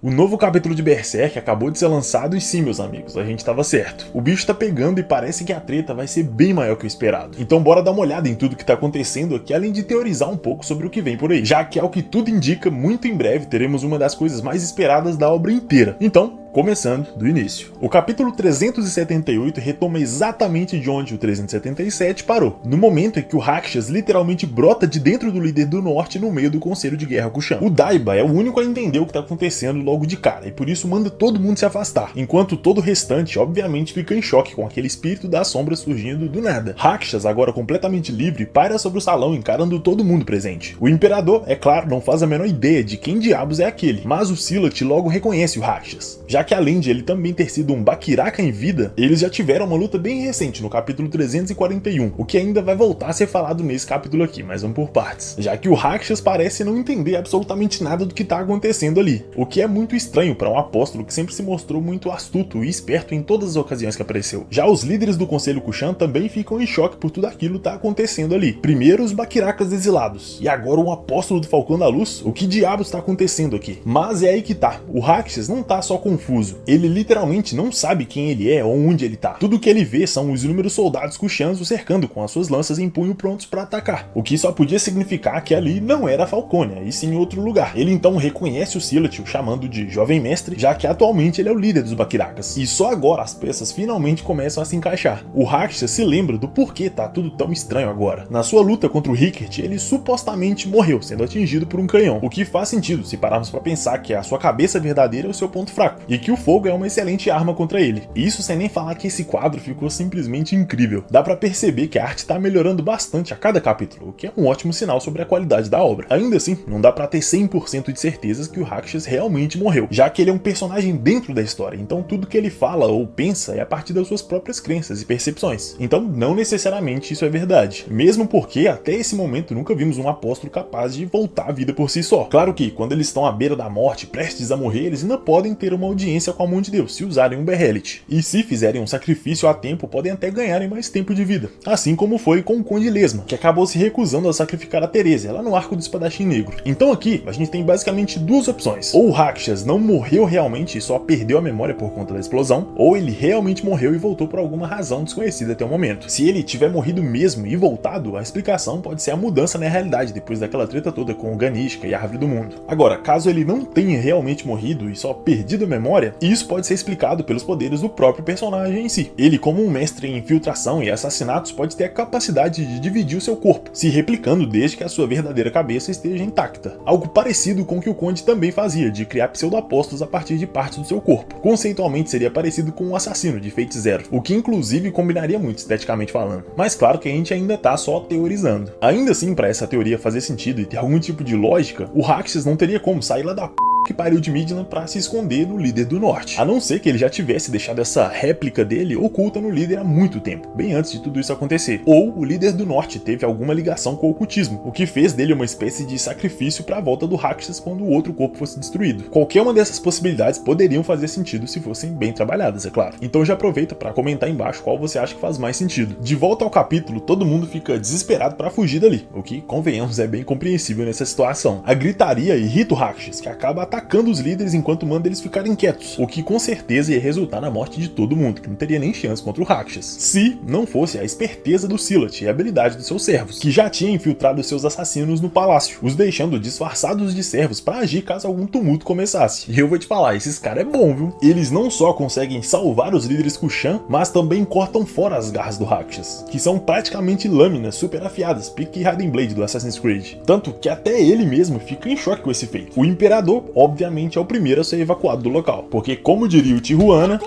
O novo capítulo de Berserk acabou de ser lançado e sim, meus amigos, a gente tava certo. O bicho tá pegando e parece que a treta vai ser bem maior que o esperado. Então bora dar uma olhada em tudo que tá acontecendo aqui, além de teorizar um pouco sobre o que vem por aí. Já que, ao que tudo indica, muito em breve teremos uma das coisas mais esperadas da obra inteira. Então, começando do início. O capítulo 378 retoma exatamente de onde o 377 parou, no momento em que o Rakshas literalmente brota de dentro do líder do norte no meio do conselho de guerra Kushan. O Daiba é o único a entender o que tá acontecendo logo de cara, e por isso manda todo mundo se afastar, enquanto todo o restante obviamente fica em choque com aquele espírito da sombra surgindo do nada. Rakshas, agora completamente livre, paira sobre o salão encarando todo mundo presente. O Imperador, é claro, não faz a menor ideia de quem diabos é aquele, mas o Silat logo reconhece o Rakshas, já que além de ele também ter sido um Bakiraka em vida, eles já tiveram uma luta bem recente no capítulo 341, o que ainda vai voltar a ser falado nesse capítulo aqui, mas vamos por partes, já que o Rakshas parece não entender absolutamente nada do que tá acontecendo ali, o que é muito estranho para um apóstolo que sempre se mostrou muito astuto e esperto em todas as ocasiões que apareceu. Já os líderes do Conselho Kushan também ficam em choque por tudo aquilo que tá acontecendo ali. Primeiro os Bakirakas exilados, e agora um apóstolo do Falcão da Luz? O que diabos tá acontecendo aqui? Mas é aí que tá, o Rakshas não tá só confuso, ele literalmente não sabe quem ele é ou onde ele tá. Tudo que ele vê são os inúmeros soldados Kushans o cercando com as suas lanças em punho prontos para atacar, o que só podia significar que ali não era a Falcônia, e sim outro lugar. Ele então reconhece o Silat, o chamando de Jovem Mestre, já que atualmente ele é o líder dos Bakirakas, e só agora as peças finalmente começam a se encaixar. O Rakshas se lembra do porquê tá tudo tão estranho agora. Na sua luta contra o Rickert, ele supostamente morreu, sendo atingido por um canhão, o que faz sentido se pararmos para pensar que a sua cabeça verdadeira é o seu ponto fraco, e que o fogo é uma excelente arma contra ele. Isso sem nem falar que esse quadro ficou simplesmente incrível. Dá pra perceber que a arte tá melhorando bastante a cada capítulo, o que é um ótimo sinal sobre a qualidade da obra. Ainda assim, não dá pra ter 100% de certezas que o Rakshas realmente morreu, já que ele é um personagem dentro da história, então tudo que ele fala ou pensa é a partir das suas próprias crenças e percepções. Então não necessariamente isso é verdade, mesmo porque até esse momento nunca vimos um apóstolo capaz de voltar à vida por si só. Claro que quando eles estão à beira da morte, prestes a morrer, eles ainda podem ter uma audiência com a mão de Deus, se usarem um Behelit. E se fizerem um sacrifício a tempo, podem até ganharem mais tempo de vida. Assim como foi com o Conde Lesma, que acabou se recusando a sacrificar a Teresia, lá no arco do Espadachim Negro. Então aqui, a gente tem basicamente duas opções. Ou o Rakshas não morreu realmente e só perdeu a memória por conta da explosão, ou ele realmente morreu e voltou por alguma razão desconhecida até o momento. Se ele tiver morrido mesmo e voltado, a explicação pode ser a mudança na realidade depois daquela treta toda com o Ganishka e a Árvore do Mundo. Agora, caso ele não tenha realmente morrido e só perdido a memória, isso pode ser explicado pelos poderes do próprio personagem em si. Ele, como um mestre em infiltração e assassinatos, pode ter a capacidade de dividir o seu corpo, se replicando desde que a sua verdadeira cabeça esteja intacta. Algo parecido com o que o Conde também fazia, de criar pseudo-apóstolos a partir de partes do seu corpo. Conceitualmente seria parecido com um assassino de Fate Zero, o que inclusive combinaria muito esteticamente falando. Mas claro que a gente ainda tá só teorizando. Ainda assim, para essa teoria fazer sentido e ter algum tipo de lógica, o Rakshas não teria como sair lá da que pariu de Midna para se esconder no líder do norte, a não ser que ele já tivesse deixado essa réplica dele oculta no líder há muito tempo, bem antes de tudo isso acontecer, ou o líder do norte teve alguma ligação com o ocultismo, o que fez dele uma espécie de sacrifício para a volta do Rakshas quando o outro corpo fosse destruído. Qualquer uma dessas possibilidades poderiam fazer sentido se fossem bem trabalhadas, é claro. Então já aproveita para comentar embaixo qual você acha que faz mais sentido. De volta ao capítulo, todo mundo fica desesperado para fugir dali, o que, convenhamos, é bem compreensível nessa situação. A gritaria irrita o Rakshas, que acaba atacando os líderes enquanto manda eles ficarem quietos, o que com certeza ia resultar na morte de todo mundo, que não teria nem chance contra o Rakshas, se não fosse a esperteza do Silat e a habilidade dos seus servos, que já tinha infiltrado seus assassinos no palácio, os deixando disfarçados de servos para agir caso algum tumulto começasse. E eu vou te falar, esses caras é bom, viu? Eles não só conseguem salvar os líderes Kushan, mas também cortam fora as garras do Rakshas, que são praticamente lâminas super afiadas, pique Raiden Blade do Assassin's Creed. Tanto que até ele mesmo fica em choque com esse feito. O Imperador, obviamente, é o primeiro a ser evacuado do local, porque, como diria o Tijuana,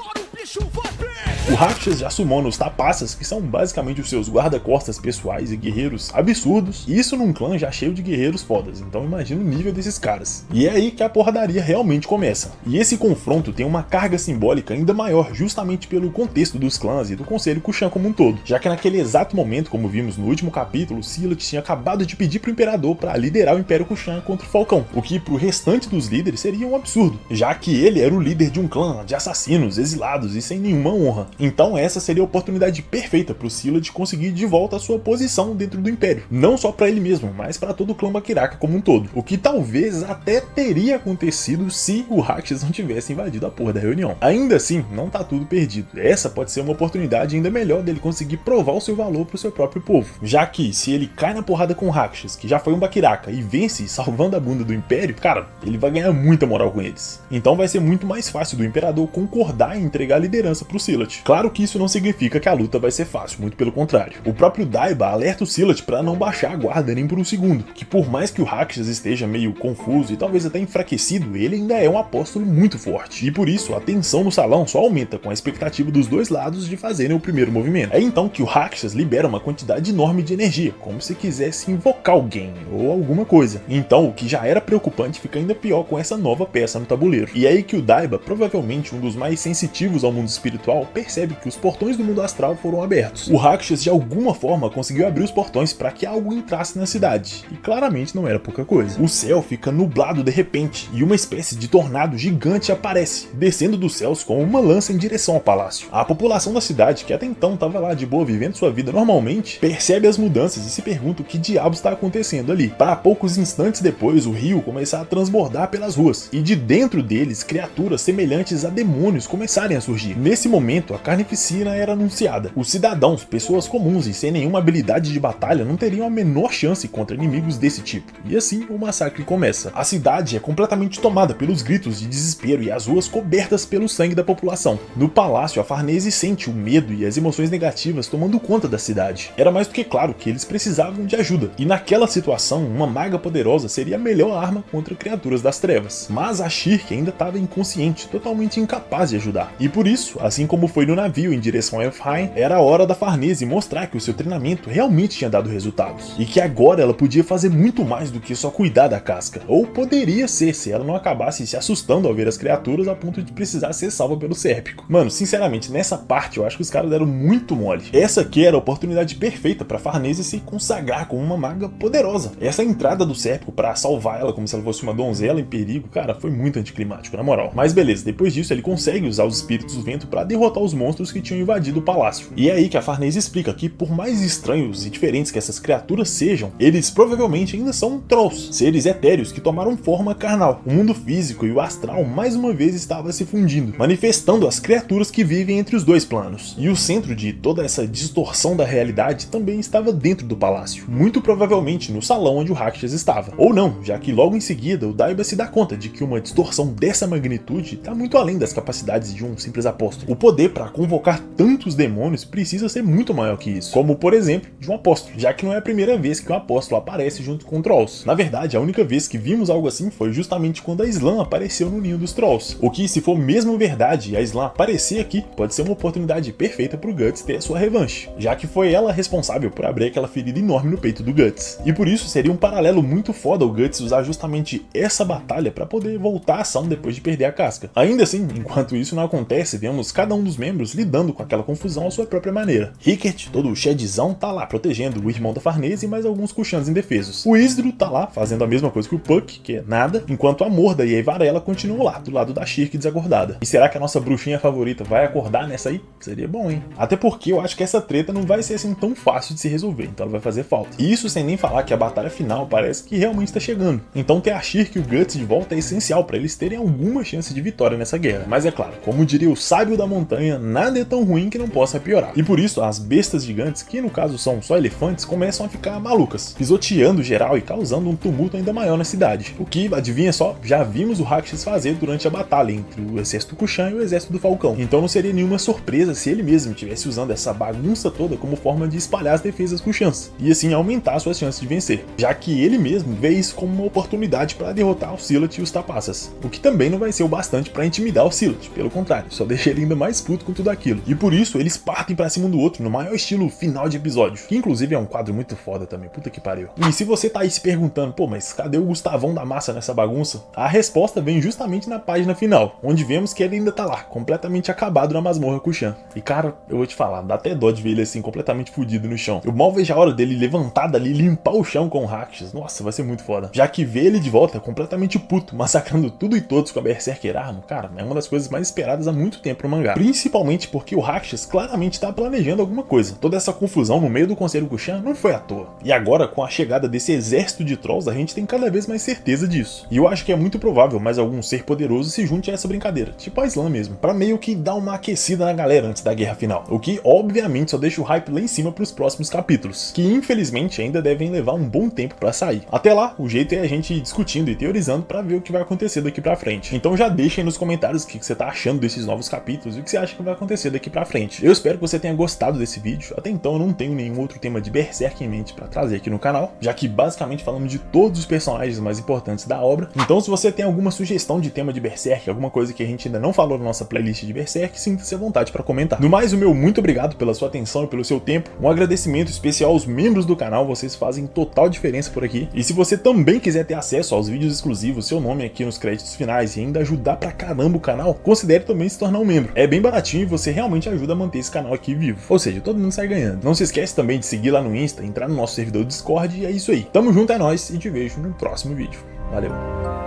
o Rakshas já sumona os tapaças, que são basicamente os seus guarda-costas pessoais e guerreiros absurdos, e isso num clã já cheio de guerreiros fodas, então imagina o nível desses caras. E é aí que a porradaria realmente começa. E esse confronto tem uma carga simbólica ainda maior, justamente pelo contexto dos clãs e do Conselho Kushan como um todo, já que naquele exato momento, como vimos no último capítulo, Silat tinha acabado de pedir pro Imperador para liderar o Império Kushan contra o Falcão, o que pro restante dos líderes seria um absurdo, já que ele era o líder de um clã de assassinos, exilados e sem nenhuma honra. Então essa seria a oportunidade perfeita pro Silat conseguir de volta a sua posição dentro do Império. Não só para ele mesmo, mas para todo o clã Bakiraka como um todo. O que talvez até teria acontecido se o Rakshas não tivesse invadido a porra da reunião. Ainda assim, não tá tudo perdido. Essa pode ser uma oportunidade ainda melhor dele conseguir provar o seu valor pro seu próprio povo. Já que se ele cai na porrada com o Rakshas, que já foi um Bakiraka, e vence salvando a bunda do Império, cara, ele vai ganhar muita moral com eles. Então vai ser muito mais fácil do Imperador concordar em entregar a liderança pro Silat. Claro que isso não significa que a luta vai ser fácil, muito pelo contrário. O próprio Daiba alerta o Silat para não baixar a guarda nem por um segundo, que por mais que o Rakshas esteja meio confuso e talvez até enfraquecido, ele ainda é um apóstolo muito forte. E por isso, a tensão no salão só aumenta com a expectativa dos dois lados de fazerem o primeiro movimento. É então que o Rakshas libera uma quantidade enorme de energia, como se quisesse invocar alguém ou alguma coisa. Então, o que já era preocupante fica ainda pior com essa nova peça no tabuleiro. E é aí que o Daiba, provavelmente um dos mais sensitivos ao mundo espiritual, percebe que os portões do mundo astral foram abertos. O Rakshas de alguma forma conseguiu abrir os portões para que algo entrasse na cidade, e claramente não era pouca coisa. O céu fica nublado de repente, e uma espécie de tornado gigante aparece, descendo dos céus com uma lança em direção ao palácio. A população da cidade, que até então estava lá de boa vivendo sua vida normalmente, percebe as mudanças e se pergunta o que diabos está acontecendo ali. Para poucos instantes depois, o rio começa a transbordar pelas ruas, e de dentro deles, criaturas semelhantes a demônios começarem a surgir. Nesse momento, a carnificina era anunciada. Os cidadãos, pessoas comuns e sem nenhuma habilidade de batalha, não teriam a menor chance contra inimigos desse tipo. E assim, o massacre começa. A cidade é completamente tomada pelos gritos de desespero e as ruas cobertas pelo sangue da população. No palácio, a Farnese sente o medo e as emoções negativas tomando conta da cidade. Era mais do que claro que eles precisavam de ajuda, e naquela situação, uma maga poderosa seria a melhor arma contra criaturas das trevas. Mas a Shirk ainda estava inconsciente, totalmente incapaz de ajudar. E por isso, assim como foi no navio em direção a Elfheim, era a hora da Farnese mostrar que o seu treinamento realmente tinha dado resultados, e que agora ela podia fazer muito mais do que só cuidar da casca. Ou poderia ser, se ela não acabasse se assustando ao ver as criaturas a ponto de precisar ser salva pelo Sérpico. Mano, sinceramente, nessa parte eu acho que os caras deram muito mole. Essa aqui era a oportunidade perfeita pra Farnese se consagrar como uma maga poderosa. Essa entrada do Sérpico pra salvar ela como se ela fosse uma donzela em perigo, cara, foi muito anticlimático, na moral. Mas beleza, depois disso ele consegue usar os espíritos do vento pra derrotar os monstros que tinham invadido o palácio. E é aí que a Farnese explica que, por mais estranhos e diferentes que essas criaturas sejam, eles provavelmente ainda são Trolls, seres etéreos que tomaram forma carnal. O mundo físico e o astral mais uma vez estava se fundindo, manifestando as criaturas que vivem entre os dois planos. E o centro de toda essa distorção da realidade também estava dentro do palácio, muito provavelmente no salão onde o Rakshas estava. Ou não, já que logo em seguida o Daiba se dá conta de que uma distorção dessa magnitude está muito além das capacidades de um simples apóstolo. O poder para convocar tantos demônios precisa ser muito maior que isso, como por exemplo de um apóstolo, já que não é a primeira vez que um apóstolo aparece junto com Trolls. Na verdade, a única vez que vimos algo assim foi justamente quando a Slan apareceu no ninho dos Trolls. O que, se for mesmo verdade e a Slan aparecer aqui, pode ser uma oportunidade perfeita pro Guts ter a sua revanche, já que foi ela responsável por abrir aquela ferida enorme no peito do Guts. E por isso seria um paralelo muito foda o Guts usar justamente essa batalha para poder voltar à ação depois de perder a casca. Ainda assim, enquanto isso não acontece, vemos cada um dos membros lidando com aquela confusão à sua própria maneira. Rickert, todo chedzão, tá lá protegendo o irmão da Farnese e mais alguns Kushans indefesos. O Isdru tá lá fazendo a mesma coisa que o Puck, que é nada, enquanto a Morda e a Ivarella continuam lá, do lado da Shirk desacordada. E será que a nossa bruxinha favorita vai acordar nessa aí? Seria bom, hein? Até porque eu acho que essa treta não vai ser assim tão fácil de se resolver, então ela vai fazer falta. E isso sem nem falar que a batalha final parece que realmente está chegando. Então ter a Shirk e o Guts de volta é essencial para eles terem alguma chance de vitória nessa guerra. Mas é claro, como diria o sábio da montanha, nada é tão ruim que não possa piorar. E por isso, as bestas gigantes, que no caso são só elefantes, começam a ficar malucas, pisoteando geral e causando um tumulto ainda maior na cidade. O que, adivinha só, já vimos o Rakshas fazer durante a batalha entre o exército Kushan e o exército do Falcão. Então não seria nenhuma surpresa se ele mesmo estivesse usando essa bagunça toda como forma de espalhar as defesas Kushans, e assim aumentar suas chances de vencer, já que ele mesmo vê isso como uma oportunidade para derrotar o Silat e os Tapassas, o que também não vai ser o bastante para intimidar o Silat, pelo contrário, só deixa ele ainda mais puto com tudo aquilo. E por isso eles partem pra cima um do outro no maior estilo final de episódio, que inclusive é um quadro muito foda também, puta que pariu. E se você tá aí se perguntando, pô, mas cadê o Gustavão da Massa nessa bagunça? A resposta vem justamente na página final, onde vemos que ele ainda tá lá, completamente acabado na masmorra Kushan. E cara, eu vou te falar, dá até dó de ver ele assim, completamente fudido no chão. Eu mal vejo a hora dele levantar dali e limpar o chão com o Rakshas. Nossa, vai ser muito foda. Já que ver ele de volta completamente puto, massacrando tudo e todos com a Berserker Armor, cara, é uma das coisas mais esperadas há muito tempo no mangá. Principalmente principalmente porque o Rakshas claramente está planejando alguma coisa. Toda essa confusão no meio do Conselho Kushan não foi à toa. E agora, com a chegada desse exército de Trolls, a gente tem cada vez mais certeza disso. E eu acho que é muito provável mais algum ser poderoso se junte a essa brincadeira, tipo a Islam mesmo, pra meio que dar uma aquecida na galera antes da guerra final. O que, obviamente, só deixa o hype lá em cima pros próximos capítulos, que infelizmente ainda devem levar um bom tempo pra sair. Até lá, o jeito é a gente ir discutindo e teorizando pra ver o que vai acontecer daqui pra frente. Então já deixa aí nos comentários o que você tá achando desses novos capítulos e o que você acha que vai acontecer daqui pra frente. Eu espero que você tenha gostado desse vídeo. Até então eu não tenho nenhum outro tema de Berserk em mente pra trazer aqui no canal, já que basicamente falamos de todos os personagens mais importantes da obra. Então se você tem alguma sugestão de tema de Berserk, alguma coisa que a gente ainda não falou na nossa playlist de Berserk, sinta-se à vontade pra comentar. No mais, o meu muito obrigado pela sua atenção e pelo seu tempo. Um agradecimento especial aos membros do canal, vocês fazem total diferença por aqui. E se você também quiser ter acesso aos vídeos exclusivos, seu nome aqui nos créditos finais e ainda ajudar pra caramba o canal, considere também se tornar um membro. É bem baratinho e você realmente ajuda a manter esse canal aqui vivo. Ou seja, todo mundo sai ganhando. Não se esquece também de seguir lá no Insta, entrar no nosso servidor do Discord e é isso aí. Tamo junto, é nóis e te vejo no próximo vídeo. Valeu!